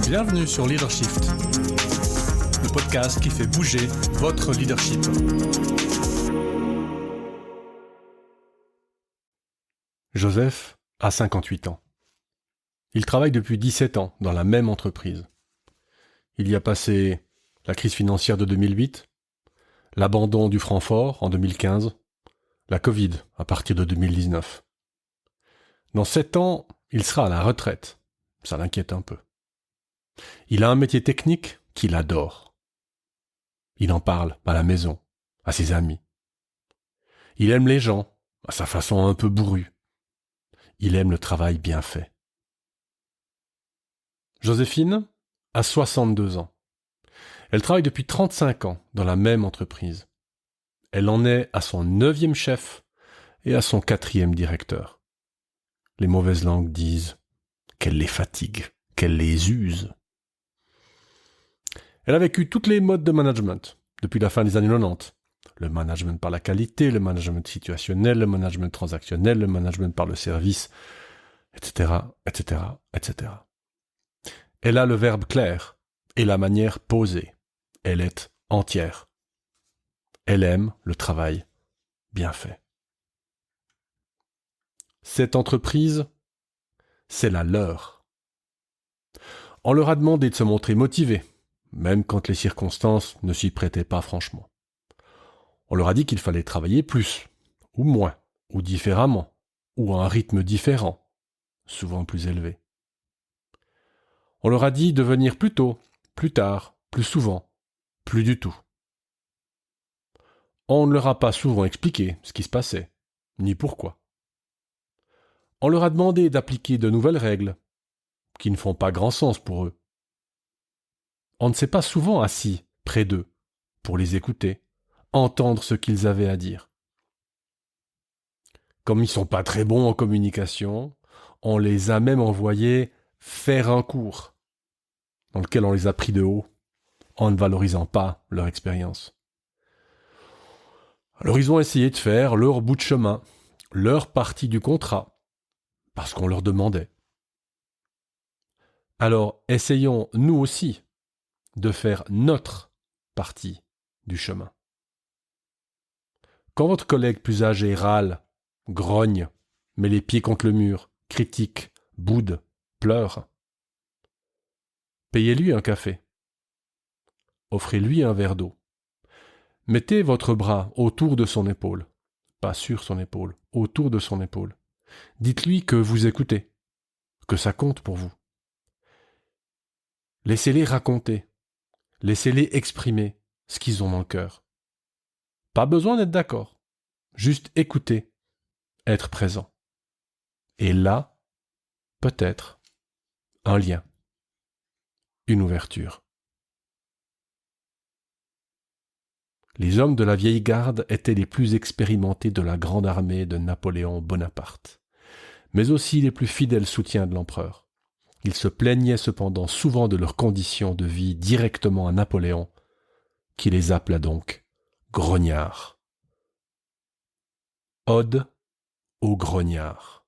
Bienvenue sur Leadershift, le podcast qui fait bouger votre leadership. Joseph a 58 ans. Il travaille depuis 17 ans dans la même entreprise. Il y a passé la crise financière de 2008, l'abandon du franc fort en 2015, la Covid à partir de 2019. Dans 7 ans, il sera à la retraite. Ça l'inquiète un peu. Il a un métier technique qu'il adore. Il en parle à la maison, à ses amis. Il aime les gens, à sa façon un peu bourrue. Il aime le travail bien fait. Joséphine a 62 ans. Elle travaille depuis 35 ans dans la même entreprise. Elle en est à son 9e chef et à son 4e directeur. Les mauvaises langues disent qu'elle les fatigue, qu'elle les use. Elle a vécu toutes les modes de management depuis la fin des années 90. Le management par la qualité, le management situationnel, le management transactionnel, le management par le service, etc., etc., etc. Elle a le verbe clair et la manière posée. Elle est entière. Elle aime le travail bien fait. Cette entreprise, c'est la leur. On leur a demandé de se montrer motivés, même quand les circonstances ne s'y prêtaient pas franchement. On leur a dit qu'il fallait travailler plus, ou moins, ou différemment, ou à un rythme différent, souvent plus élevé. On leur a dit de venir plus tôt, plus tard, plus souvent, plus du tout. On ne leur a pas souvent expliqué ce qui se passait, ni pourquoi. On leur a demandé d'appliquer de nouvelles règles, qui ne font pas grand sens pour eux. On ne s'est pas souvent assis près d'eux pour les écouter, entendre ce qu'ils avaient à dire. Comme ils sont pas très bons en communication, on les a même envoyés faire un cours dans lequel on les a pris de haut, en ne valorisant pas leur expérience. Alors ils ont essayé de faire leur bout de chemin, leur partie du contrat, parce qu'on leur demandait. Alors essayons, nous aussi, de faire notre partie du chemin. Quand votre collègue plus âgé râle, grogne, met les pieds contre le mur, critique, boude, pleure, payez-lui un café. Offrez-lui un verre d'eau. Mettez votre bras autour de son épaule, pas sur son épaule, autour de son épaule. Dites-lui que vous écoutez, que ça compte pour vous. Laissez-les raconter, laissez-les exprimer ce qu'ils ont dans le cœur. Pas besoin d'être d'accord, juste écouter, être présent. Et là, peut-être, un lien, une ouverture. Les hommes de la vieille garde étaient les plus expérimentés de la grande armée de Napoléon Bonaparte, mais aussi les plus fidèles soutiens de l'empereur. Ils se plaignaient cependant souvent de leurs conditions de vie directement à Napoléon, qui les appela donc grognards. Ode aux grognards.